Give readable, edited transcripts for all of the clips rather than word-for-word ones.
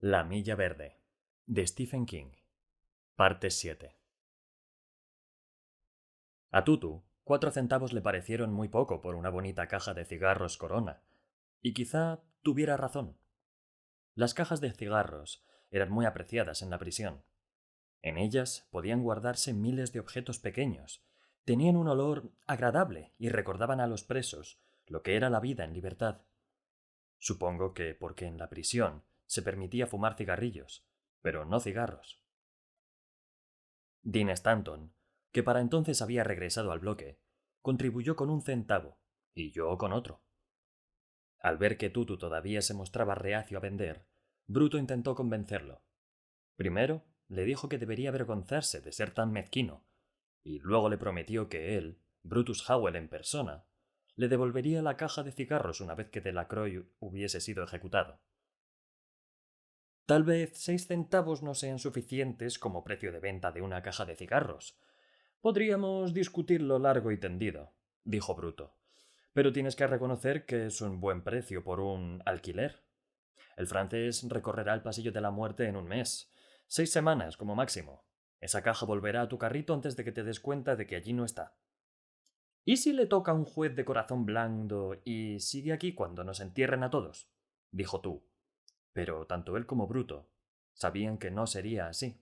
La milla verde, de Stephen King. Parte 7. A Tutu, 4 centavos le parecieron muy poco por una bonita caja de cigarros Corona, y quizá tuviera razón. Las cajas de cigarros eran muy apreciadas en la prisión. En ellas podían guardarse miles de objetos pequeños, tenían un olor agradable y recordaban a los presos lo que era la vida en libertad. Supongo que porque en la prisión se permitía fumar cigarrillos, pero no cigarros. Dean Stanton, que para entonces había regresado al bloque, contribuyó con 1 centavo, y yo con otro. Al ver que Tutu todavía se mostraba reacio a vender, Bruto intentó convencerlo. Primero, le dijo que debería avergonzarse de ser tan mezquino, y luego le prometió que él, Brutus Howell en persona, le devolvería la caja de cigarros una vez que Delacroix hubiese sido ejecutado. Tal vez 6 centavos no sean suficientes como precio de venta de una caja de cigarros. Podríamos discutirlo largo y tendido, dijo Bruto. Pero tienes que reconocer que es un buen precio por un alquiler. El francés recorrerá el pasillo de la muerte en un mes. 6 semanas como máximo. Esa caja volverá a tu carrito antes de que te des cuenta de que allí no está. ¿Y si le toca a un juez de corazón blando y sigue aquí cuando nos entierren a todos? Dijo tú. Pero tanto él como Bruto sabían que no sería así.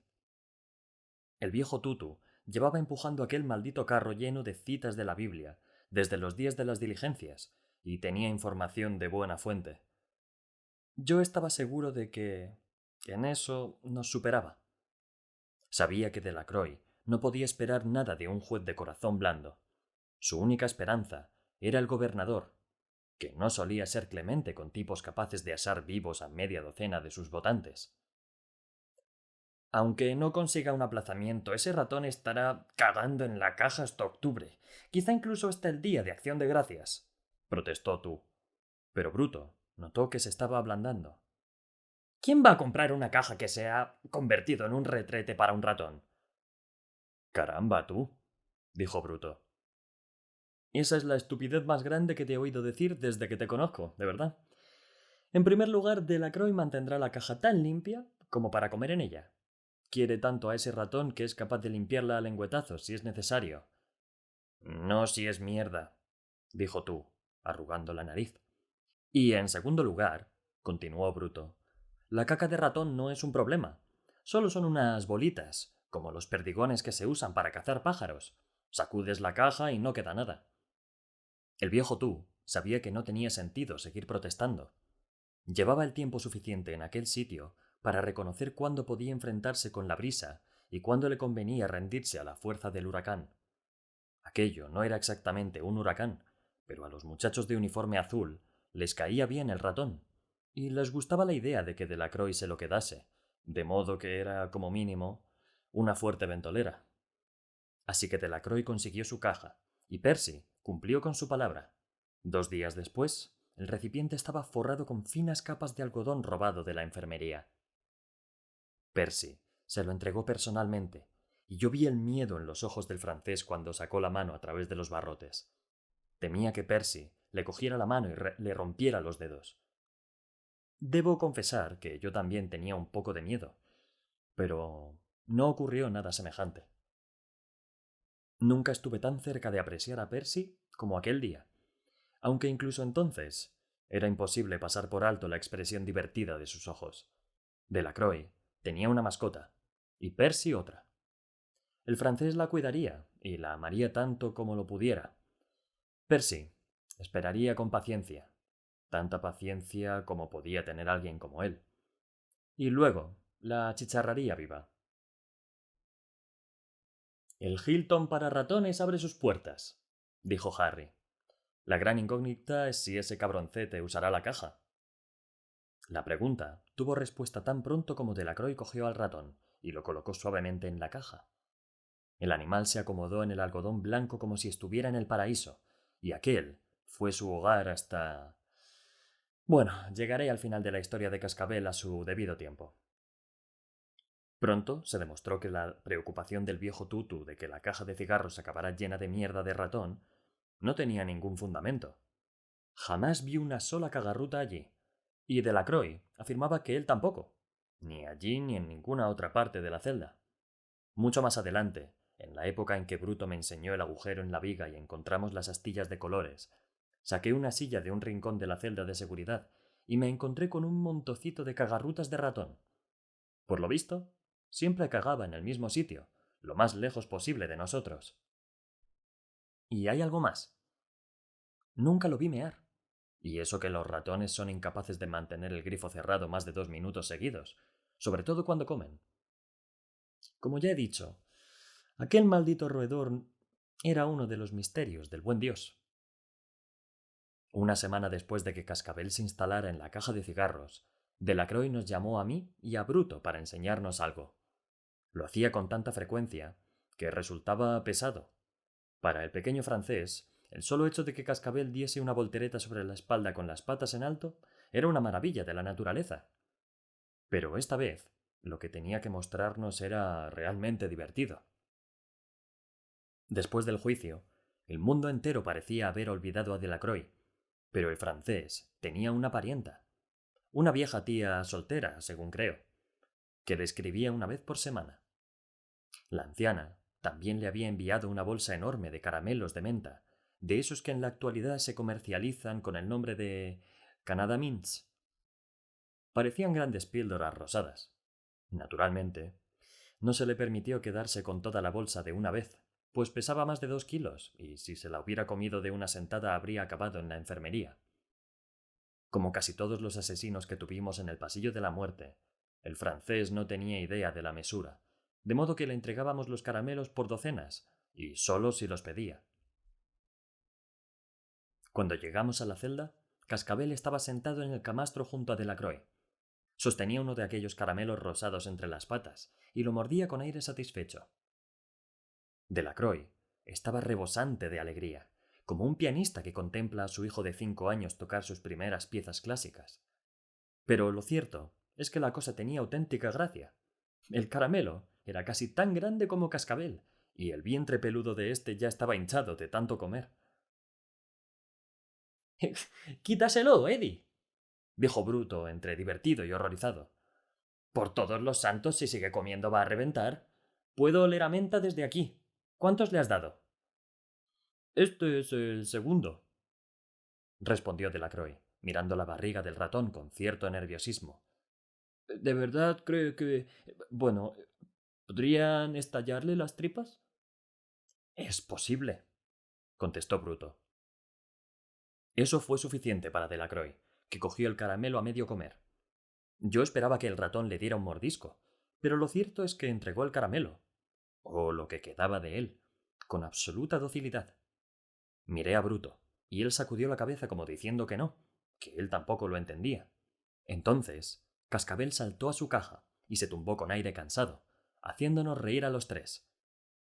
El viejo Tutu llevaba empujando aquel maldito carro lleno de citas de la Biblia desde los días de las diligencias y tenía información de buena fuente. Yo estaba seguro de que en eso nos superaba. Sabía que Delacroix no podía esperar nada de un juez de corazón blando. Su única esperanza era el gobernador, que no solía ser clemente con tipos capaces de asar vivos a media docena de sus votantes. Aunque no consiga un aplazamiento, ese ratón estará cagando en la caja hasta octubre, quizá incluso hasta el día de Acción de Gracias, protestó tú. Pero Bruto notó que se estaba ablandando. ¿Quién va a comprar una caja que se ha convertido en un retrete para un ratón? Caramba, tú, dijo Bruto. Esa es la estupidez más grande que te he oído decir desde que te conozco, de verdad. En primer lugar, Delacroix mantendrá la caja tan limpia como para comer en ella. Quiere tanto a ese ratón que es capaz de limpiarla a lengüetazos si es necesario. No si es mierda, dijo tú, arrugando la nariz. Y en segundo lugar, continuó Bruto, la caca de ratón no es un problema. Solo son unas bolitas, como los perdigones que se usan para cazar pájaros. Sacudes la caja y no queda nada. El viejo tú sabía que no tenía sentido seguir protestando. Llevaba el tiempo suficiente en aquel sitio para reconocer cuándo podía enfrentarse con la brisa y cuándo le convenía rendirse a la fuerza del huracán. Aquello no era exactamente un huracán, pero a los muchachos de uniforme azul les caía bien el ratón, y les gustaba la idea de que Delacroix se lo quedase, de modo que era, como mínimo, una fuerte ventolera. Así que Delacroix consiguió su caja, y Percy cumplió con su palabra. 2 días después, el recipiente estaba forrado con finas capas de algodón robado de la enfermería. Percy se lo entregó personalmente, y yo vi el miedo en los ojos del francés cuando sacó la mano a través de los barrotes. Temía que Percy le cogiera la mano y le rompiera los dedos. Debo confesar que yo también tenía un poco de miedo, pero no ocurrió nada semejante. Nunca estuve tan cerca de apreciar a Percy como aquel día, aunque incluso entonces era imposible pasar por alto la expresión divertida de sus ojos. Delacroix tenía una mascota, y Percy otra. El francés la cuidaría y la amaría tanto como lo pudiera. Percy esperaría con paciencia, tanta paciencia como podía tener alguien como él. Y luego la achicharraría viva. El Hilton para ratones abre sus puertas, dijo Harry. La gran incógnita es si ese cabroncete usará la caja. La pregunta tuvo respuesta tan pronto como Delacroix cogió al ratón y lo colocó suavemente en la caja. El animal se acomodó en el algodón blanco como si estuviera en el paraíso, y aquel fue su hogar hasta... Bueno, llegaré al final de la historia de Cascabel a su debido tiempo. Pronto se demostró que la preocupación del viejo Tutu de que la caja de cigarros acabará llena de mierda de ratón no tenía ningún fundamento. Jamás vi una sola cagarruta allí, y Delacroix afirmaba que él tampoco. ni allí ni en ninguna otra parte de la celda. Mucho más adelante, en la época en que Bruto me enseñó el agujero en la viga y encontramos las astillas de colores, saqué una silla de un rincón de la celda de seguridad y me encontré con un montocito de cagarrutas de ratón. Por lo visto, siempre cagaba en el mismo sitio, lo más lejos posible de nosotros. ¿Y hay algo más? Nunca lo vi mear. Y eso que los ratones son incapaces de mantener el grifo cerrado más de 2 minutos seguidos, sobre todo cuando comen. Como ya he dicho, aquel maldito roedor era uno de los misterios del buen Dios. Una semana después de que Cascabel se instalara en la caja de cigarros, Delacroix nos llamó a mí y a Bruto para enseñarnos algo. Lo hacía con tanta frecuencia que resultaba pesado. Para el pequeño francés, el solo hecho de que Cascabel diese una voltereta sobre la espalda con las patas en alto era una maravilla de la naturaleza. Pero esta vez, lo que tenía que mostrarnos era realmente divertido. Después del juicio, el mundo entero parecía haber olvidado a Delacroix, pero el francés tenía una parienta, una vieja tía soltera, según creo, que le escribía una vez por semana. La anciana también le había enviado una bolsa enorme de caramelos de menta, de esos que en la actualidad se comercializan con el nombre de Canada Mints. Parecían grandes píldoras rosadas. Naturalmente, no se le permitió quedarse con toda la bolsa de una vez, pues pesaba más de 2 kilos, y si se la hubiera comido de una sentada habría acabado en la enfermería. Como casi todos los asesinos que tuvimos en el pasillo de la muerte, el francés no tenía idea de la mesura, de modo que le entregábamos los caramelos por docenas, y solo si los pedía. Cuando llegamos a la celda, Cascabel estaba sentado en el camastro junto a Delacroix. Sostenía uno de aquellos caramelos rosados entre las patas y lo mordía con aire satisfecho. Delacroix estaba rebosante de alegría, como un pianista que contempla a su hijo de 5 años tocar sus primeras piezas clásicas. Pero lo cierto es que la cosa tenía auténtica gracia. El caramelo era casi tan grande como Cascabel, y el vientre peludo de éste ya estaba hinchado de tanto comer. «Quítaselo, Eddie», dijo Bruto, entre divertido y horrorizado. «Por todos los santos, si sigue comiendo va a reventar. Puedo oler a menta desde aquí. ¿Cuántos le has dado?» «Este es el segundo», respondió Delacroix, mirando la barriga del ratón con cierto nerviosismo. «¿De verdad cree que... bueno, podrían estallarle las tripas?» «Es posible», contestó Bruto. Eso fue suficiente para Delacroix, que cogió el caramelo a medio comer. Yo esperaba que el ratón le diera un mordisco, pero lo cierto es que entregó el caramelo, o lo que quedaba de él, con absoluta docilidad. Miré a Bruto, y él sacudió la cabeza como diciendo que no, que él tampoco lo entendía. Entonces, Cascabel saltó a su caja y se tumbó con aire cansado, haciéndonos reír a los tres.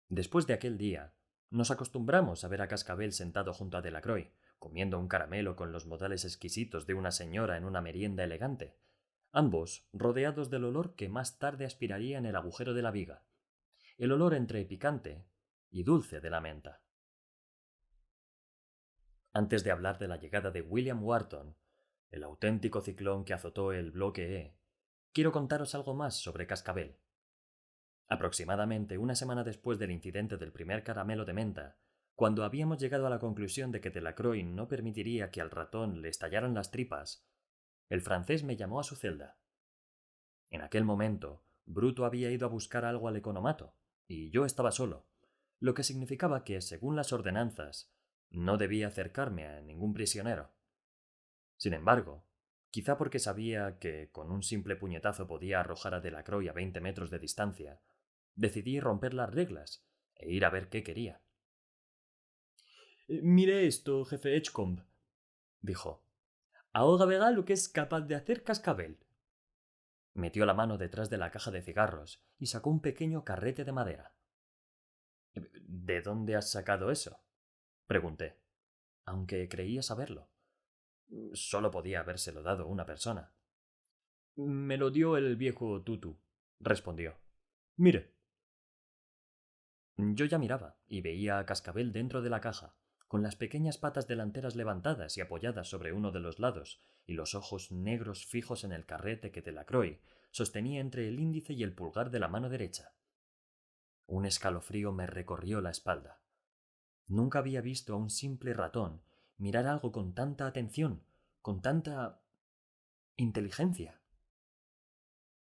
Después de aquel día, nos acostumbramos a ver a Cascabel sentado junto a Delacroix, comiendo un caramelo con los modales exquisitos de una señora en una merienda elegante, ambos rodeados del olor que más tarde aspiraría en el agujero de la viga, el olor entre picante y dulce de la menta. Antes de hablar de la llegada de William Wharton, el auténtico ciclón que azotó el bloque E, quiero contaros algo más sobre Cascabel. Aproximadamente una semana después del incidente del primer caramelo de menta, cuando habíamos llegado a la conclusión de que Delacroix no permitiría que al ratón le estallaran las tripas, el francés me llamó a su celda. En aquel momento, Bruto había ido a buscar algo al economato, y yo estaba solo, lo que significaba que, según las ordenanzas, no debía acercarme a ningún prisionero. Sin embargo, quizá porque sabía que con un simple puñetazo podía arrojar a Delacroix a 20 metros de distancia, decidí romper las reglas e ir a ver qué quería. «Mire esto, jefe Edgecombe», dijo. «Ahora verá lo que es capaz de hacer Cascabel». Metió la mano detrás de la caja de cigarros y sacó un pequeño carrete de madera. «¿De dónde has sacado eso?», pregunté, aunque creía saberlo. Solo podía habérselo dado una persona. «Me lo dio el viejo Tutu», respondió. «Mire». Yo ya miraba y veía a Cascabel dentro de la caja, con las pequeñas patas delanteras levantadas y apoyadas sobre uno de los lados, y los ojos negros fijos en el carrete que Delacroix sostenía entre el índice y el pulgar de la mano derecha. Un escalofrío me recorrió la espalda. Nunca había visto a un simple ratón mirar algo con tanta atención, con tanta inteligencia.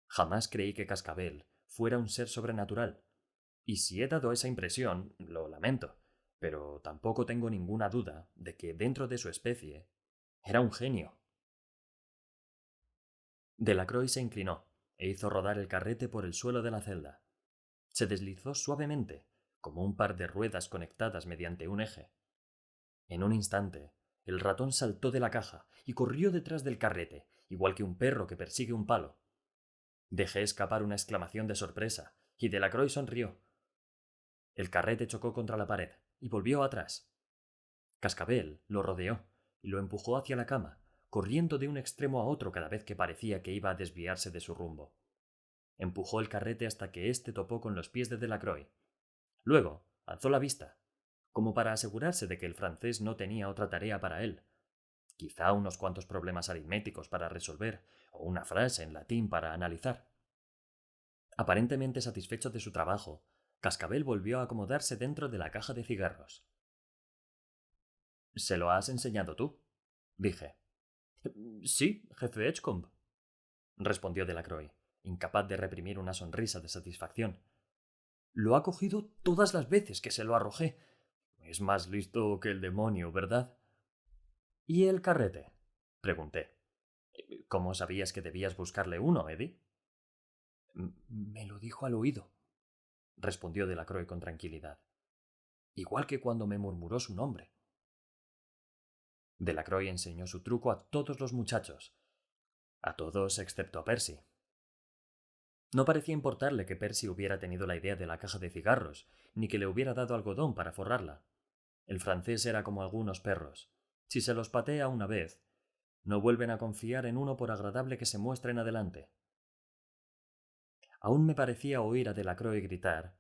Jamás creí que Cascabel fuera un ser sobrenatural, y si he dado esa impresión, lo lamento, pero tampoco tengo ninguna duda de que dentro de su especie era un genio. Delacroix se inclinó e hizo rodar el carrete por el suelo de la celda. Se deslizó suavemente, como un par de ruedas conectadas mediante un eje. En un instante, el ratón saltó de la caja y corrió detrás del carrete, igual que un perro que persigue un palo. Dejé escapar una exclamación de sorpresa, y Delacroix sonrió. El carrete chocó contra la pared y volvió atrás. Cascabel lo rodeó y lo empujó hacia la cama, corriendo de un extremo a otro cada vez que parecía que iba a desviarse de su rumbo. Empujó el carrete hasta que éste topó con los pies de Delacroix. Luego alzó la vista, como para asegurarse de que el francés no tenía otra tarea para él. Quizá unos cuantos problemas aritméticos para resolver, o una frase en latín para analizar. Aparentemente satisfecho de su trabajo, Cascabel volvió a acomodarse dentro de la caja de cigarros. ¿Se lo has enseñado tú?, dije. Sí, jefe Edgecombe, respondió Delacroix, incapaz de reprimir una sonrisa de satisfacción. Lo ha cogido todas las veces que se lo arrojé. Es más listo que el demonio, ¿verdad? ¿Y el carrete?, pregunté. ¿Cómo sabías que debías buscarle uno, Eddie? Me lo dijo al oído, respondió Delacroix con tranquilidad. Igual que cuando me murmuró su nombre. Delacroix enseñó su truco a todos los muchachos. A todos excepto a Percy. No parecía importarle que Percy hubiera tenido la idea de la caja de cigarros, ni que le hubiera dado algodón para forrarla. El francés era como algunos perros. Si se los patea una vez, no vuelven a confiar en uno por agradable que se muestre en adelante. Aún me parecía oír a Delacroix gritar: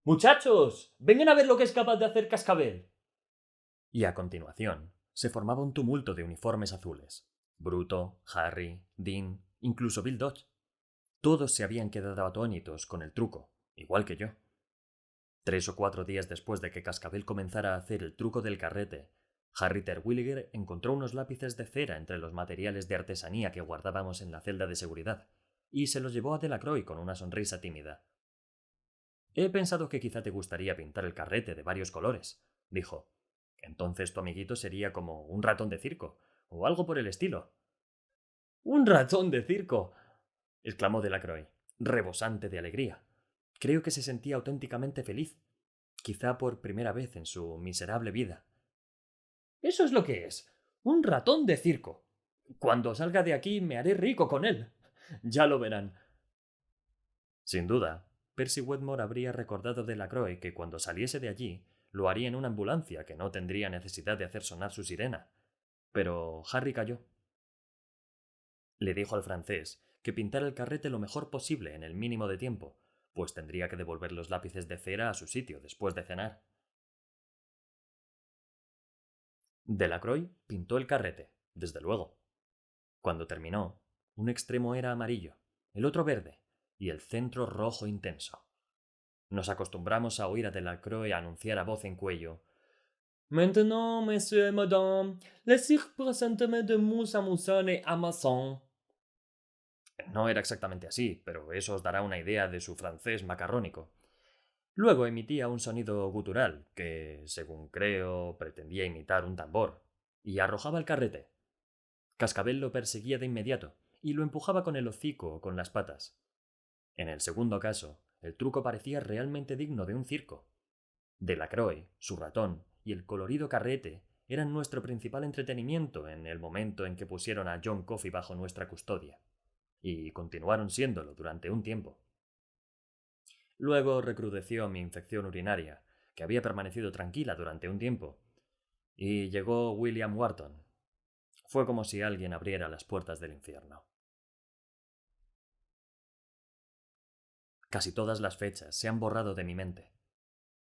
¡Muchachos! ¡Vengan a ver lo que es capaz de hacer Cascabel! Y a continuación se formaba un tumulto de uniformes azules. Bruto, Harry, Dean, incluso Bill Dodge. Todos se habían quedado atónitos con el truco, igual que yo. 3 o 4 días después de que Cascabel comenzara a hacer el truco del carrete, Harry Terwilliger encontró unos lápices de cera entre los materiales de artesanía que guardábamos en la celda de seguridad, y se los llevó a Delacroix con una sonrisa tímida. He pensado que quizá te gustaría pintar el carrete de varios colores, dijo. Entonces tu amiguito sería como un ratón de circo, o algo por el estilo. ¡Un ratón de circo!, exclamó Delacroix, rebosante de alegría. Creo que se sentía auténticamente feliz, quizá por primera vez en su miserable vida. Eso es lo que es, un ratón de circo. Cuando salga de aquí me haré rico con él. Ya lo verán. Sin duda, Percy Wetmore habría recordado a Delacroix que cuando saliese de allí lo haría en una ambulancia que no tendría necesidad de hacer sonar su sirena. Pero Harry calló. Le dijo al francés que pintara el carrete lo mejor posible en el mínimo de tiempo, pues tendría que devolver los lápices de cera a su sitio después de cenar. Delacroix pintó el carrete, desde luego. Cuando terminó, un extremo era amarillo, el otro verde y el centro rojo intenso. Nos acostumbramos a oír a Delacroix anunciar a voz en cuello: «Maintenant, monsieur et madame, laissez présentement de mousse à mousson et Amazon». No era exactamente así, pero eso os dará una idea de su francés macarrónico. Luego emitía un sonido gutural que, según creo, pretendía imitar un tambor, y arrojaba el carrete. Cascabel lo perseguía de inmediato y lo empujaba con el hocico o con las patas. En el segundo caso, el truco parecía realmente digno de un circo. Delacroix, su ratón y el colorido carrete eran nuestro principal entretenimiento en el momento en que pusieron a John Coffey bajo nuestra custodia, y continuaron siéndolo durante un tiempo. Luego recrudeció mi infección urinaria, que había permanecido tranquila durante un tiempo, y llegó William Wharton. Fue como si alguien abriera las puertas del infierno. Casi todas las fechas se han borrado de mi mente.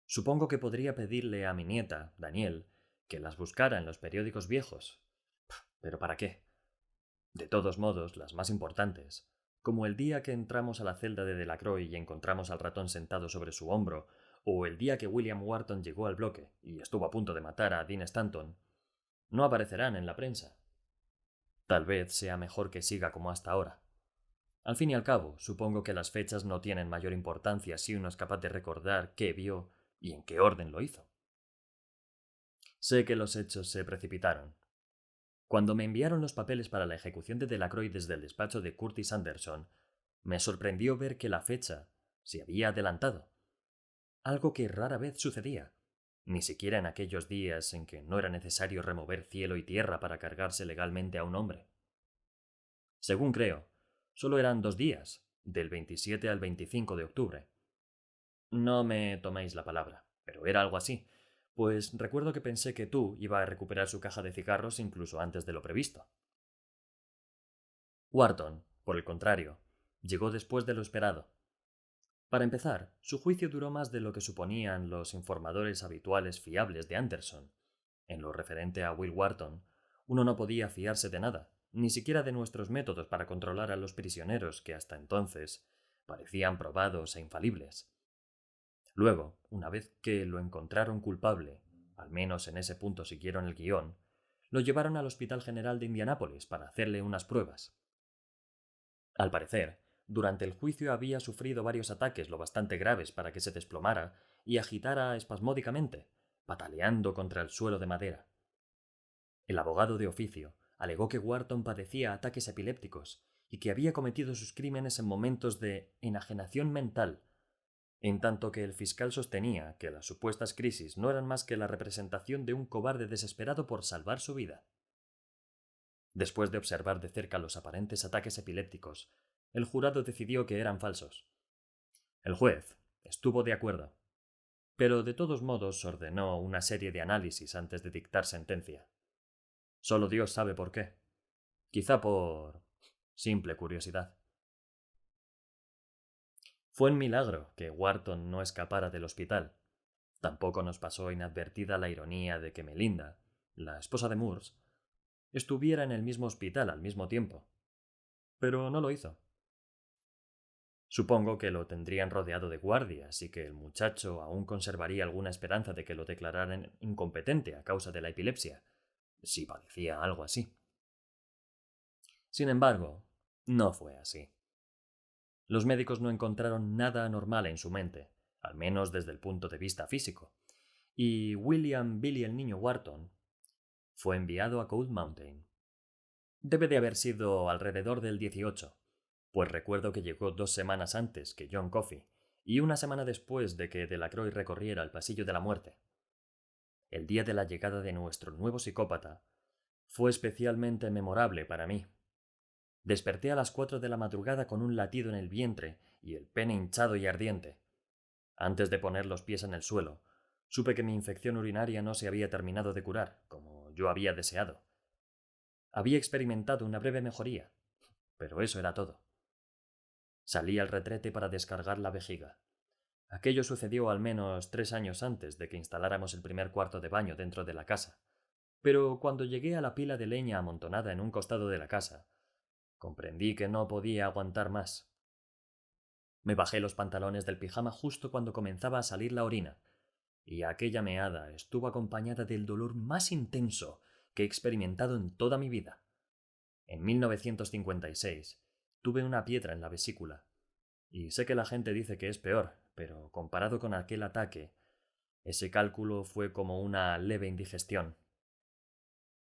Supongo que podría pedirle a mi nieta, Daniel, que las buscara en los periódicos viejos. ¿Pero para qué? De todos modos, las más importantes, como el día que entramos a la celda de Delacroix y encontramos al ratón sentado sobre su hombro, o el día que William Wharton llegó al bloque y estuvo a punto de matar a Dean Stanton, no aparecerán en la prensa. Tal vez sea mejor que siga como hasta ahora. Al fin y al cabo, supongo que las fechas no tienen mayor importancia si uno es capaz de recordar qué vio y en qué orden lo hizo. Sé que los hechos se precipitaron. Cuando me enviaron los papeles para la ejecución de Delacroix desde el despacho de Curtis Anderson, me sorprendió ver que la fecha se había adelantado, algo que rara vez sucedía, ni siquiera en aquellos días en que no era necesario remover cielo y tierra para cargarse legalmente a un hombre. Según creo, solo eran 2 días, del 27 al 25 de octubre. No me toméis la palabra, pero era algo así, pues recuerdo que pensé que tú iba a recuperar su caja de cigarros incluso antes de lo previsto. Wharton, por el contrario, llegó después de lo esperado. Para empezar, su juicio duró más de lo que suponían los informadores habituales fiables de Anderson. En lo referente a Will Wharton, uno no podía fiarse de nada, ni siquiera de nuestros métodos para controlar a los prisioneros que hasta entonces parecían probados e infalibles. Luego, una vez que lo encontraron culpable, al menos en ese punto siguieron el guión, lo llevaron al Hospital General de Indianápolis para hacerle unas pruebas. Al parecer, durante el juicio había sufrido varios ataques lo bastante graves para que se desplomara y agitara espasmódicamente, pataleando contra el suelo de madera. El abogado de oficio alegó que Wharton padecía ataques epilépticos y que había cometido sus crímenes en momentos de enajenación mental, en tanto que el fiscal sostenía que las supuestas crisis no eran más que la representación de un cobarde desesperado por salvar su vida. Después de observar de cerca los aparentes ataques epilépticos, el jurado decidió que eran falsos. El juez estuvo de acuerdo, pero de todos modos ordenó una serie de análisis antes de dictar sentencia. Solo Dios sabe por qué. Quizá por simple curiosidad. Fue un milagro que Wharton no escapara del hospital. Tampoco nos pasó inadvertida la ironía de que Melinda, la esposa de Moores, estuviera en el mismo hospital al mismo tiempo. Pero no lo hizo. Supongo que lo tendrían rodeado de guardias y que el muchacho aún conservaría alguna esperanza de que lo declararan incompetente a causa de la epilepsia, si padecía algo así. Sin embargo, no fue así. Los médicos no encontraron nada anormal en su mente, al menos desde el punto de vista físico, y William Billy el niño Wharton fue enviado a Cold Mountain. Debe de haber sido alrededor del 18, pues recuerdo que llegó 2 semanas antes que John Coffey y una semana después de que Delacroix recorriera el pasillo de la muerte. El día de la llegada de nuestro nuevo psicópata fue especialmente memorable para mí. Desperté a las 4 de la madrugada con un latido en el vientre y el pene hinchado y ardiente. Antes de poner los pies en el suelo, supe que mi infección urinaria no se había terminado de curar, como yo había deseado. Había experimentado una breve mejoría, pero eso era todo. Salí al retrete para descargar la vejiga. Aquello sucedió al menos 3 años antes de que instaláramos el primer cuarto de baño dentro de la casa, pero cuando llegué a la pila de leña amontonada en un costado de la casa, comprendí que no podía aguantar más. Me bajé los pantalones del pijama justo cuando comenzaba a salir la orina, y aquella meada estuvo acompañada del dolor más intenso que he experimentado en toda mi vida. En 1956 tuve una piedra en la vesícula, y sé que la gente dice que es peor, pero comparado con aquel ataque, ese cálculo fue como una leve indigestión.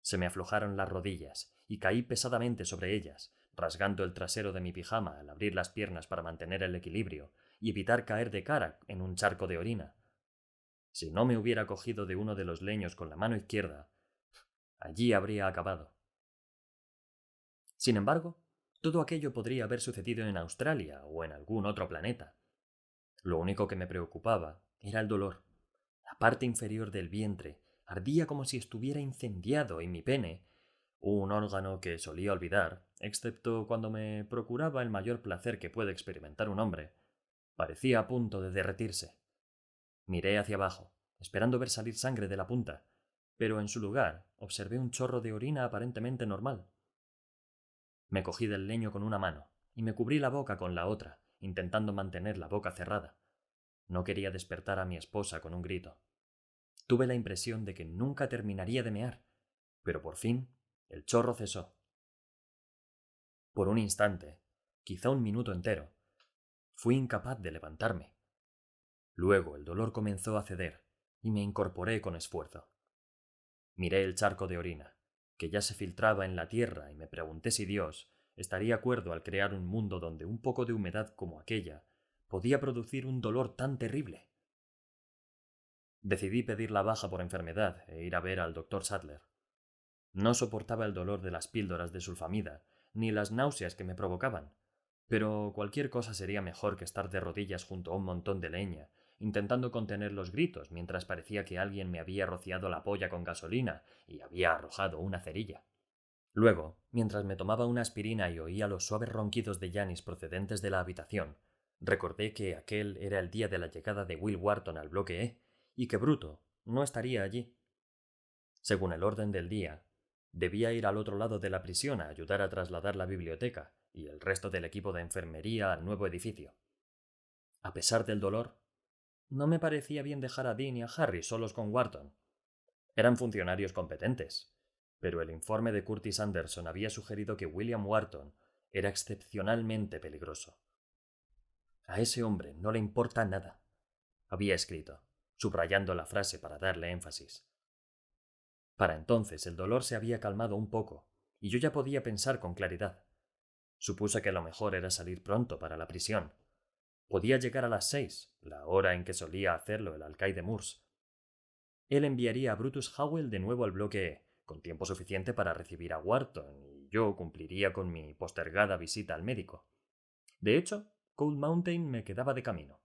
Se me aflojaron las rodillas y caí pesadamente sobre ellas, rasgando el trasero de mi pijama al abrir las piernas para mantener el equilibrio y evitar caer de cara en un charco de orina. Si no me hubiera cogido de uno de los leños con la mano izquierda, allí habría acabado. Sin embargo, todo aquello podría haber sucedido en Australia o en algún otro planeta. Lo único que me preocupaba era el dolor. La parte inferior del vientre ardía como si estuviera incendiado y mi pene, un órgano que solía olvidar, excepto cuando me procuraba el mayor placer que puede experimentar un hombre, parecía a punto de derretirse. Miré hacia abajo, esperando ver salir sangre de la punta, pero en su lugar observé un chorro de orina aparentemente normal. Me cogí del leño con una mano y me cubrí la boca con la otra, intentando mantener la boca cerrada. No quería despertar a mi esposa con un grito. Tuve la impresión de que nunca terminaría de mear, pero por fin el chorro cesó. Por un instante, quizá un minuto entero, fui incapaz de levantarme. Luego el dolor comenzó a ceder y me incorporé con esfuerzo. Miré el charco de orina, que ya se filtraba en la tierra, y me pregunté si Dios estaría acuerdo al crear un mundo donde un poco de humedad como aquella podía producir un dolor tan terrible. Decidí pedir la baja por enfermedad e ir a ver al doctor Sadler. No soportaba el dolor de las píldoras de sulfamida, ni las náuseas que me provocaban, pero cualquier cosa sería mejor que estar de rodillas junto a un montón de leña, intentando contener los gritos mientras parecía que alguien me había rociado la polla con gasolina y había arrojado una cerilla. Luego, mientras me tomaba una aspirina y oía los suaves ronquidos de Janis procedentes de la habitación, recordé que aquel era el día de la llegada de Will Wharton al bloque E y que Bruto no estaría allí. Según el orden del día, debía ir al otro lado de la prisión a ayudar a trasladar la biblioteca y el resto del equipo de enfermería al nuevo edificio. A pesar del dolor, no me parecía bien dejar a Dean y a Harry solos con Wharton. Eran funcionarios competentes, pero el informe de Curtis Anderson había sugerido que William Wharton era excepcionalmente peligroso. A ese hombre no le importa nada, había escrito, subrayando la frase para darle énfasis. Para entonces el dolor se había calmado un poco, y yo ya podía pensar con claridad. Supuse que lo mejor era salir pronto para la prisión. Podía llegar a las 6, la hora en que solía hacerlo el alcaide Moores. Él enviaría a Brutus Howell de nuevo al bloque E, con tiempo suficiente para recibir a Wharton, y yo cumpliría con mi postergada visita al médico. De hecho, Cold Mountain me quedaba de camino.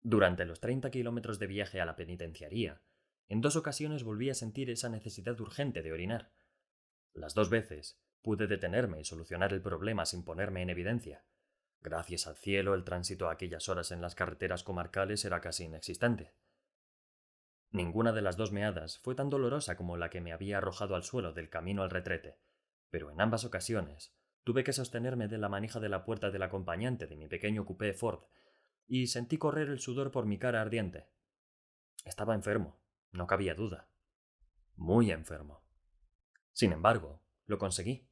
Durante los 30 kilómetros de viaje a la penitenciaría, en 2 ocasiones volví a sentir esa necesidad urgente de orinar. Las 2 veces pude detenerme y solucionar el problema sin ponerme en evidencia. Gracias al cielo, el tránsito a aquellas horas en las carreteras comarcales era casi inexistente. Ninguna de las 2 meadas fue tan dolorosa como la que me había arrojado al suelo del camino al retrete, pero en ambas ocasiones tuve que sostenerme de la manija de la puerta del acompañante de mi pequeño coupé Ford, y sentí correr el sudor por mi cara ardiente. Estaba enfermo, no cabía duda. Muy enfermo. Sin embargo, lo conseguí.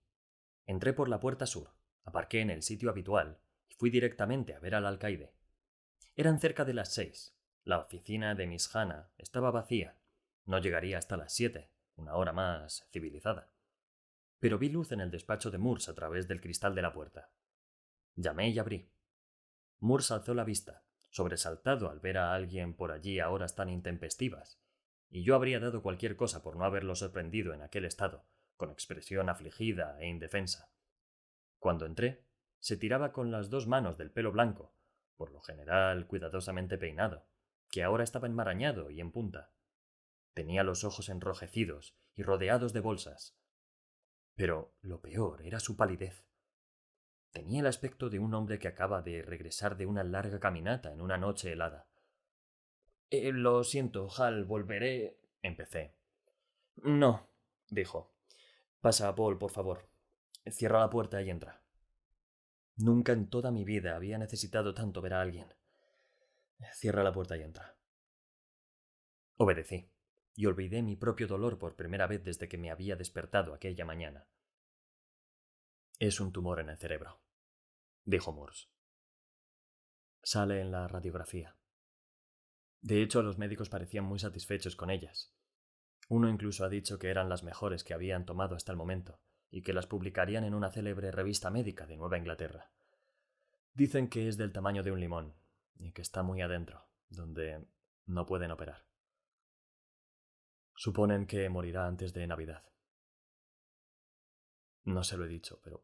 Entré por la puerta sur, aparqué en el sitio habitual y fui directamente a ver al alcaide. Eran cerca de las 6. La oficina de Miss Hannah estaba vacía. No llegaría hasta las 7, una hora más civilizada. Pero vi luz en el despacho de Moores a través del cristal de la puerta. Llamé y abrí. Moores alzó la vista, sobresaltado al ver a alguien por allí a horas tan intempestivas, y yo habría dado cualquier cosa por no haberlo sorprendido en aquel estado, con expresión afligida e indefensa. Cuando entré, se tiraba con las 2 manos del pelo blanco, por lo general cuidadosamente peinado, que ahora estaba enmarañado y en punta. Tenía los ojos enrojecidos y rodeados de bolsas. Pero lo peor era su palidez. Tenía el aspecto de un hombre que acaba de regresar de una larga caminata en una noche helada. Lo siento, Hal, volveré. Empecé. No, dijo. Pasa, Paul, por favor. Cierra la puerta y entra. Nunca en toda mi vida había necesitado tanto ver a alguien. Cierra la puerta y entra. Obedecí, y olvidé mi propio dolor por primera vez desde que me había despertado aquella mañana. Es un tumor en el cerebro, dijo Moores. Sale en la radiografía. De hecho, los médicos parecían muy satisfechos con ellas. Uno incluso ha dicho que eran las mejores que habían tomado hasta el momento, y que las publicarían en una célebre revista médica de Nueva Inglaterra. Dicen que es del tamaño de un limón, y que está muy adentro, donde no pueden operar. Suponen que morirá antes de Navidad. No se lo he dicho, pero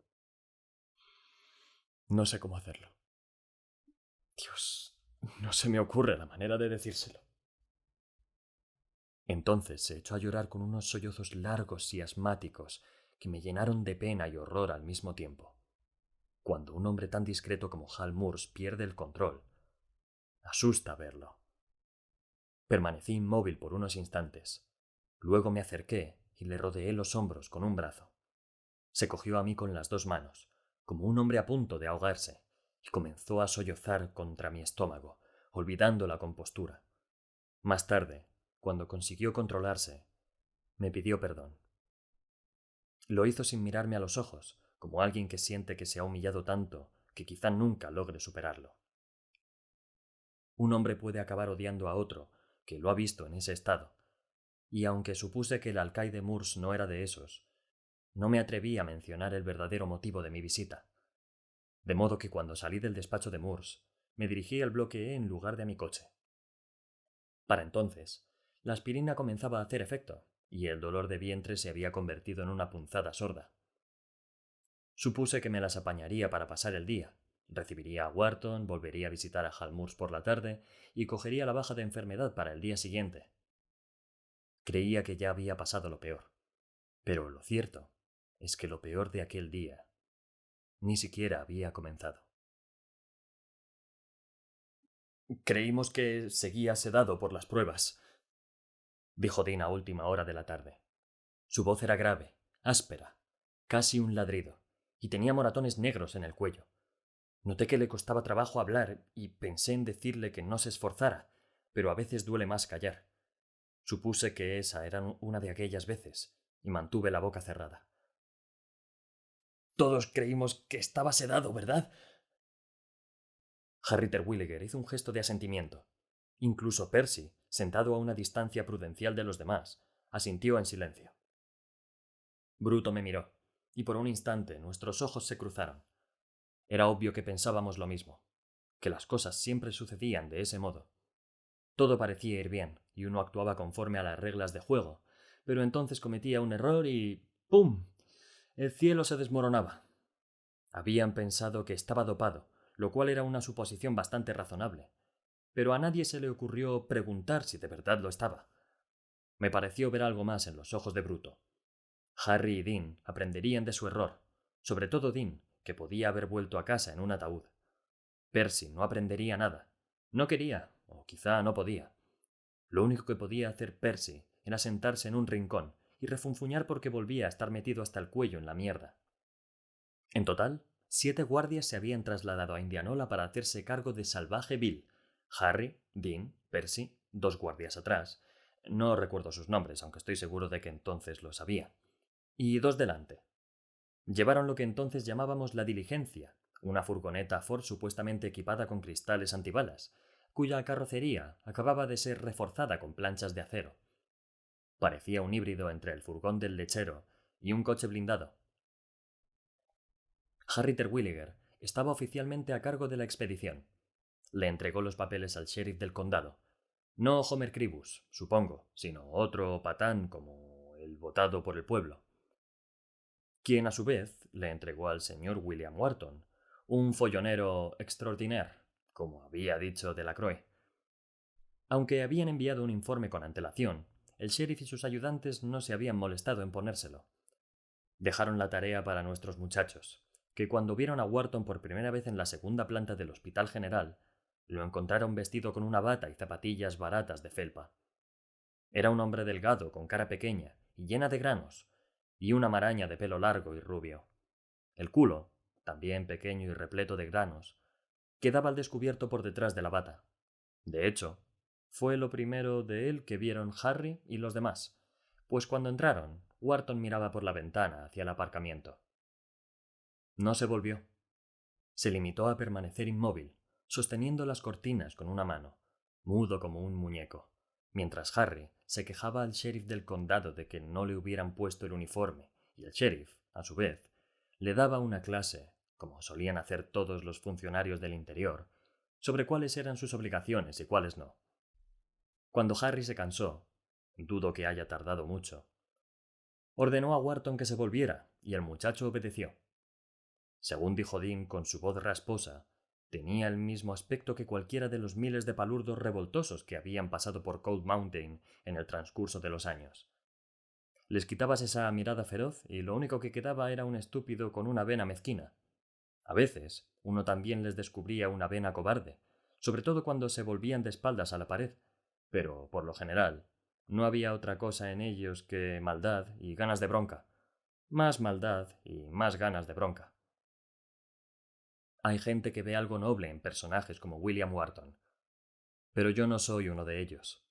no sé cómo hacerlo. Dios, no se me ocurre la manera de decírselo. Entonces se echó a llorar con unos sollozos largos y asmáticos que me llenaron de pena y horror al mismo tiempo. Cuando un hombre tan discreto como Hal Moores pierde el control, Asusta verlo. Permanecí inmóvil por unos instantes. Luego me acerqué y le rodeé los hombros con un brazo. Se cogió a mí con las dos manos, como un hombre a punto de ahogarse, y comenzó a sollozar contra mi estómago, olvidando la compostura. Más tarde, cuando consiguió controlarse, me pidió perdón. Lo hizo sin mirarme a los ojos, como alguien que siente que se ha humillado tanto que quizá nunca logre superarlo. Un hombre puede acabar odiando a otro que lo ha visto en ese estado, y aunque supuse que el alcaide Murs no era de esos, no me atreví a mencionar el verdadero motivo de mi visita. De modo que cuando salí del despacho de Murs, me dirigí al bloque E en lugar de a mi coche. Para entonces, la aspirina comenzaba a hacer efecto, y el dolor de vientre se había convertido en una punzada sorda. Supuse que me las apañaría para pasar el día. Recibiría a Wharton, volvería a visitar a Hal Murs por la tarde y cogería la baja de enfermedad para el día siguiente. Creía que ya había pasado lo peor. Pero lo cierto es que lo peor de aquel día ni siquiera había comenzado. Creímos que seguía sedado por las pruebas, dijo Dean a última hora de la tarde. Su voz era grave, áspera, casi un ladrido, y tenía moratones negros en el cuello. Noté que le costaba trabajo hablar y pensé en decirle que no se esforzara, pero a veces duele más callar. Supuse que esa era una de aquellas veces, y mantuve la boca cerrada. Todos creímos que estaba sedado, ¿verdad? Harry Terwilliger hizo un gesto de asentimiento. Incluso Percy, sentado a una distancia prudencial de los demás, asintió en silencio. Bruto me miró, y por un instante nuestros ojos se cruzaron. Era obvio que pensábamos lo mismo, que las cosas siempre sucedían de ese modo. Todo parecía ir bien, y uno actuaba conforme a las reglas de juego, pero entonces cometía un error y ¡pum! El cielo se desmoronaba. Habían pensado que estaba dopado, lo cual era una suposición bastante razonable, pero a nadie se le ocurrió preguntar si de verdad lo estaba. Me pareció ver algo más en los ojos de Bruto. Harry y Dean aprenderían de su error, sobre todo Dean, que podía haber vuelto a casa en un ataúd. Percy no aprendería nada. No quería, o quizá no podía. Lo único que podía hacer Percy era sentarse en un rincón y refunfuñar porque volvía a estar metido hasta el cuello en la mierda. En total, 7 guardias se habían trasladado a Indianola para hacerse cargo de Salvaje Bill. Harry, Dean, Percy, 2 guardias atrás. No recuerdo sus nombres, aunque estoy seguro de que entonces lo sabía. Y 2 delante. Llevaron lo que entonces llamábamos la diligencia, una furgoneta Ford supuestamente equipada con cristales antibalas, cuya carrocería acababa de ser reforzada con planchas de acero. Parecía un híbrido entre el furgón del lechero y un coche blindado. Harry Terwilliger estaba oficialmente a cargo de la expedición. Le entregó los papeles al sheriff del condado. No Homer Cribus, supongo, sino otro patán como el votado por el pueblo, quien a su vez le entregó al señor William Wharton, un follonero extraordinaire, como había dicho Delacroix. Aunque habían enviado un informe con antelación, el sheriff y sus ayudantes no se habían molestado en ponérselo. Dejaron la tarea para nuestros muchachos, que cuando vieron a Wharton por primera vez en la segunda planta del Hospital General, lo encontraron vestido con una bata y zapatillas baratas de felpa. Era un hombre delgado, con cara pequeña y llena de granos, y una maraña de pelo largo y rubio. El culo, también pequeño y repleto de granos, quedaba al descubierto por detrás de la bata. De hecho, fue lo primero de él que vieron Harry y los demás, pues cuando entraron, Wharton miraba por la ventana hacia el aparcamiento. No se volvió. Se limitó a permanecer inmóvil, sosteniendo las cortinas con una mano, mudo como un muñeco, mientras Harry se quejaba al sheriff del condado de que no le hubieran puesto el uniforme, y el sheriff, a su vez, le daba una clase, como solían hacer todos los funcionarios del interior, sobre cuáles eran sus obligaciones y cuáles no. Cuando Harry se cansó, dudo que haya tardado mucho, ordenó a Wharton que se volviera, y el muchacho obedeció. Según dijo Dean con su voz rasposa, tenía el mismo aspecto que cualquiera de los miles de palurdos revoltosos que habían pasado por Cold Mountain en el transcurso de los años. Les quitabas esa mirada feroz y lo único que quedaba era un estúpido con una vena mezquina. A veces, uno también les descubría una vena cobarde, sobre todo cuando se volvían de espaldas a la pared, pero, por lo general, no había otra cosa en ellos que maldad y ganas de bronca. Más maldad y más ganas de bronca. Hay gente que ve algo noble en personajes como William Wharton, pero yo no soy uno de ellos.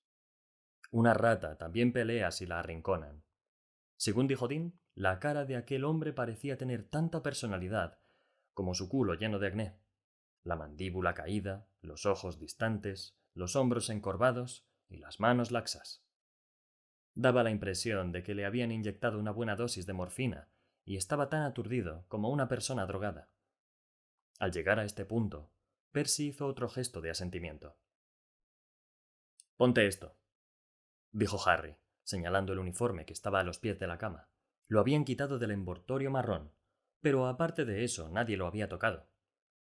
Una rata también pelea si la arrinconan. Según dijo Dean, la cara de aquel hombre parecía tener tanta personalidad como su culo lleno de acné. La mandíbula caída, los ojos distantes, los hombros encorvados y las manos laxas. Daba la impresión de que le habían inyectado una buena dosis de morfina y estaba tan aturdido como una persona drogada. Al llegar a este punto, Percy hizo otro gesto de asentimiento. «Ponte esto», dijo Harry, señalando el uniforme que estaba a los pies de la cama. Lo habían quitado del envoltorio marrón, pero aparte de eso nadie lo había tocado.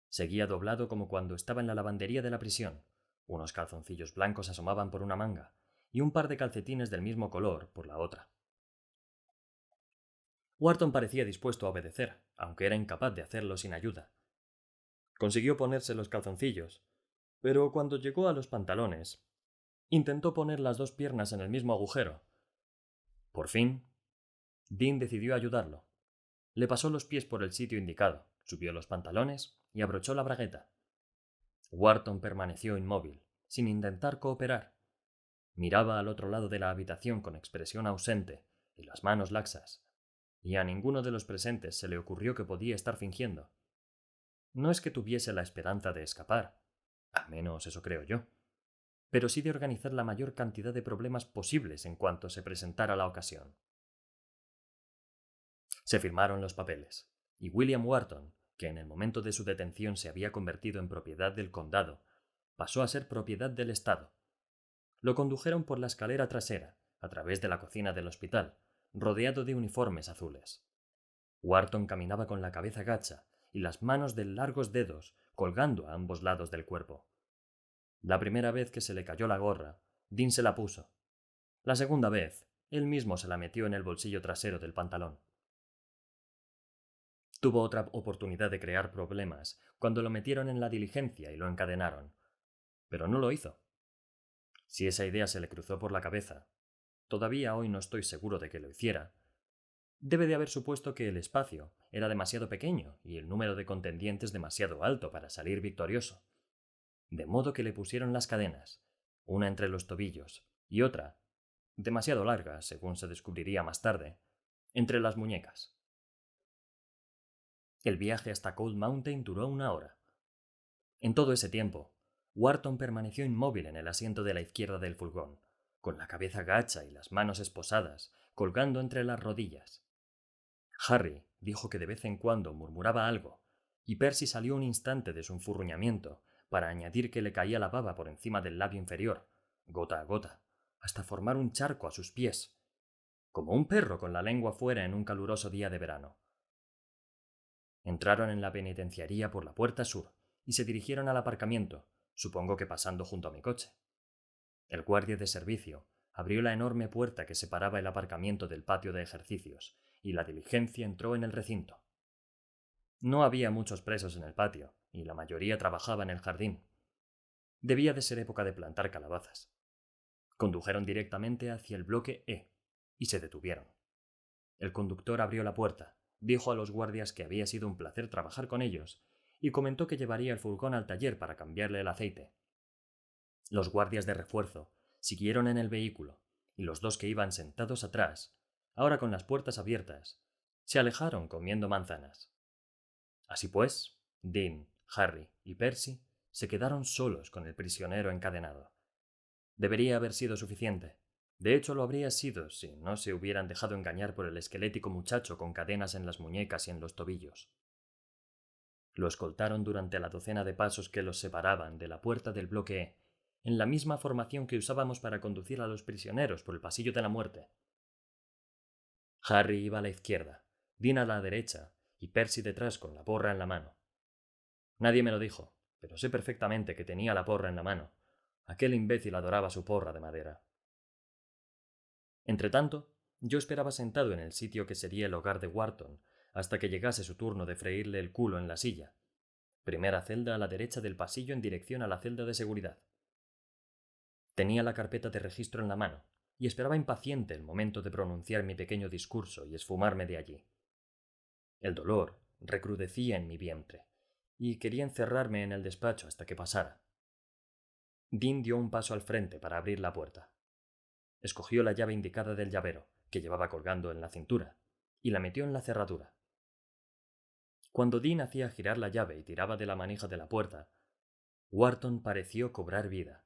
Seguía doblado como cuando estaba en la lavandería de la prisión. Unos calzoncillos blancos asomaban por una manga y un par de calcetines del mismo color por la otra. Wharton parecía dispuesto a obedecer, aunque era incapaz de hacerlo sin ayuda. Consiguió ponerse los calzoncillos, pero cuando llegó a los pantalones, intentó poner las dos piernas en el mismo agujero. Por fin, Dean decidió ayudarlo. Le pasó los pies por el sitio indicado, subió los pantalones y abrochó la bragueta. Wharton permaneció inmóvil, sin intentar cooperar. Miraba al otro lado de la habitación con expresión ausente y las manos laxas, y a ninguno de los presentes se le ocurrió que podía estar fingiendo. No es que tuviese la esperanza de escapar, al menos eso creo yo, pero sí de organizar la mayor cantidad de problemas posibles en cuanto se presentara la ocasión. Se firmaron los papeles, y William Wharton, que en el momento de su detención se había convertido en propiedad del condado, pasó a ser propiedad del Estado. Lo condujeron por la escalera trasera, a través de la cocina del hospital, rodeado de uniformes azules. Wharton caminaba con la cabeza gacha y las manos de largos dedos colgando a ambos lados del cuerpo. La primera vez que se le cayó la gorra, Dean se la puso. La segunda vez, él mismo se la metió en el bolsillo trasero del pantalón. Tuvo otra oportunidad de crear problemas cuando lo metieron en la diligencia y lo encadenaron, pero no lo hizo. Si esa idea se le cruzó por la cabeza, todavía hoy no estoy seguro de que lo hiciera, debe de haber supuesto que el espacio era demasiado pequeño y el número de contendientes demasiado alto para salir victorioso. De modo que le pusieron las cadenas, una entre los tobillos y otra, demasiado larga, según se descubriría más tarde, entre las muñecas. El viaje hasta Cold Mountain duró 1 hora. En todo ese tiempo, Wharton permaneció inmóvil en el asiento de la izquierda del furgón, con la cabeza gacha y las manos esposadas, colgando entre las rodillas. Harry dijo que de vez en cuando murmuraba algo, y Percy salió un instante de su enfurruñamiento para añadir que le caía la baba por encima del labio inferior, gota a gota, hasta formar un charco a sus pies, como un perro con la lengua fuera en un caluroso día de verano. Entraron en la penitenciaría por la puerta sur y se dirigieron al aparcamiento, supongo que pasando junto a mi coche. El guardia de servicio abrió la enorme puerta que separaba el aparcamiento del patio de ejercicios, y la diligencia entró en el recinto. No había muchos presos en el patio, y la mayoría trabajaba en el jardín. Debía de ser época de plantar calabazas. Condujeron directamente hacia el bloque E, y se detuvieron. El conductor abrió la puerta, dijo a los guardias que había sido un placer trabajar con ellos, y comentó que llevaría el furgón al taller para cambiarle el aceite. Los guardias de refuerzo siguieron en el vehículo, y los dos que iban sentados atrás, ahora con las puertas abiertas, se alejaron comiendo manzanas. Así pues, Dean, Harry y Percy se quedaron solos con el prisionero encadenado. Debería haber sido suficiente. De hecho, lo habría sido si no se hubieran dejado engañar por el esquelético muchacho con cadenas en las muñecas y en los tobillos. Lo escoltaron durante la docena de pasos que los separaban de la puerta del bloque E, en la misma formación que usábamos para conducir a los prisioneros por el pasillo de la muerte. Harry iba a la izquierda, Dean a la derecha y Percy detrás con la porra en la mano. Nadie me lo dijo, pero sé perfectamente que tenía la porra en la mano. Aquel imbécil adoraba su porra de madera. Entretanto, yo esperaba sentado en el sitio que sería el hogar de Wharton hasta que llegase su turno de freírle el culo en la silla. Primera celda a la derecha del pasillo en dirección a la celda de seguridad. Tenía la carpeta de registro en la mano y esperaba impaciente el momento de pronunciar mi pequeño discurso y esfumarme de allí. El dolor recrudecía en mi vientre y quería encerrarme en el despacho hasta que pasara. Dean dio un paso al frente para abrir la puerta. Escogió la llave indicada del llavero, que llevaba colgando en la cintura, y la metió en la cerradura. Cuando Dean hacía girar la llave y tiraba de la manija de la puerta, Wharton pareció cobrar vida.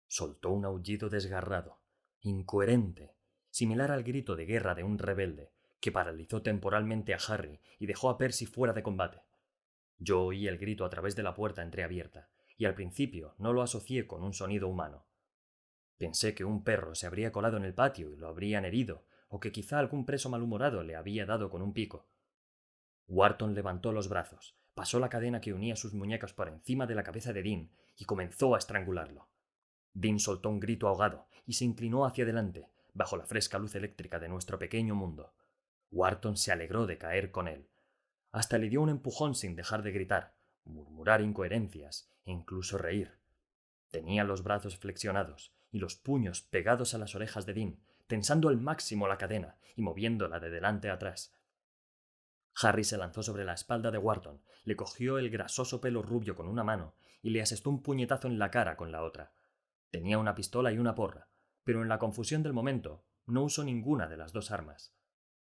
Soltó un aullido desgarrado, incoherente, similar al grito de guerra de un rebelde, que paralizó temporalmente a Harry y dejó a Percy fuera de combate. Yo oí el grito a través de la puerta entreabierta, y al principio no lo asocié con un sonido humano. Pensé que un perro se habría colado en el patio y lo habrían herido, o que quizá algún preso malhumorado le había dado con un pico. Wharton levantó los brazos, pasó la cadena que unía sus muñecas por encima de la cabeza de Dean y comenzó a estrangularlo. Dean soltó un grito ahogado y se inclinó hacia adelante, bajo la fresca luz eléctrica de nuestro pequeño mundo. Wharton se alegró de caer con él. Hasta le dio un empujón sin dejar de gritar, murmurar incoherencias e incluso reír. Tenía los brazos flexionados y los puños pegados a las orejas de Dean, tensando al máximo la cadena y moviéndola de delante a atrás. Harry se lanzó sobre la espalda de Wharton, le cogió el grasoso pelo rubio con una mano y le asestó un puñetazo en la cara con la otra. Tenía una pistola y una porra, pero en la confusión del momento no usó ninguna de las dos armas.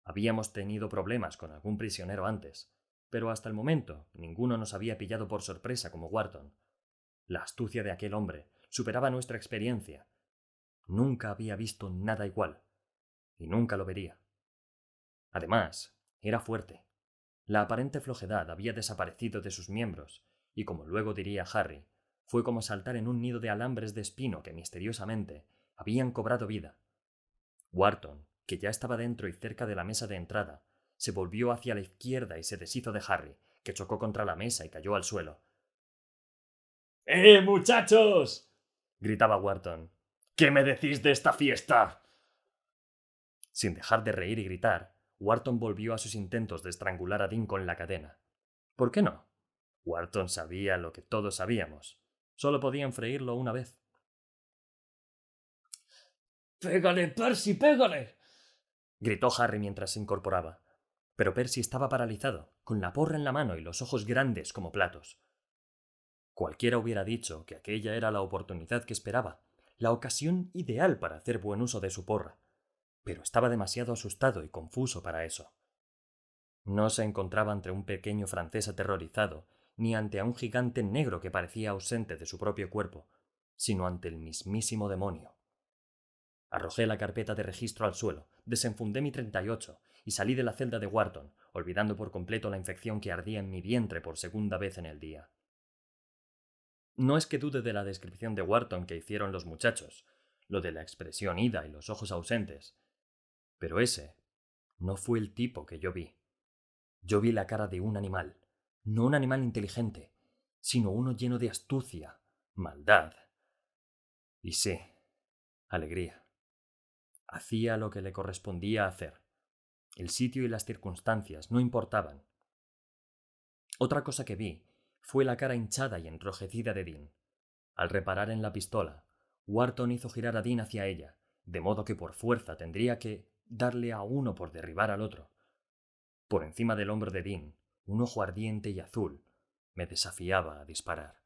Habíamos tenido problemas con algún prisionero antes, pero hasta el momento ninguno nos había pillado por sorpresa como Wharton. La astucia de aquel hombre superaba nuestra experiencia. Nunca había visto nada igual, y nunca lo vería. Además, era fuerte. La aparente flojedad había desaparecido de sus miembros, y como luego diría Harry, fue como saltar en un nido de alambres de espino que misteriosamente habían cobrado vida. Wharton, que ya estaba dentro y cerca de la mesa de entrada, se volvió hacia la izquierda y se deshizo de Harry, que chocó contra la mesa y cayó al suelo. muchachos! Gritaba Wharton. ¿Qué me decís de esta fiesta? Sin dejar de reír y gritar, Wharton volvió a sus intentos de estrangular a Dean con la cadena. ¿Por qué no? Wharton sabía lo que todos sabíamos. Solo podían freírlo una vez. ¡Pégale, Percy, pégale! Gritó Harry mientras se incorporaba. Pero Percy estaba paralizado, con la porra en la mano y los ojos grandes como platos. Cualquiera hubiera dicho que aquella era la oportunidad que esperaba, la ocasión ideal para hacer buen uso de su porra, pero estaba demasiado asustado y confuso para eso. No se encontraba ante un pequeño francés aterrorizado, ni ante un gigante negro que parecía ausente de su propio cuerpo, sino ante el mismísimo demonio. Arrojé la carpeta de registro al suelo, desenfundé mi 38 y salí de la celda de Wharton, olvidando por completo la infección que ardía en mi vientre por segunda vez en el día. No es que dude de la descripción de Wharton que hicieron los muchachos, lo de la expresión ida y los ojos ausentes, pero ese no fue el tipo que yo vi. Yo vi la cara de un animal, no un animal inteligente, sino uno lleno de astucia, maldad y sí, alegría. Hacía lo que le correspondía hacer. El sitio y las circunstancias no importaban. Otra cosa que vi fue la cara hinchada y enrojecida de Dean. Al reparar en la pistola, Wharton hizo girar a Dean hacia ella, de modo que por fuerza tendría que darle a uno por derribar al otro. Por encima del hombro de Dean, un ojo ardiente y azul me desafiaba a disparar.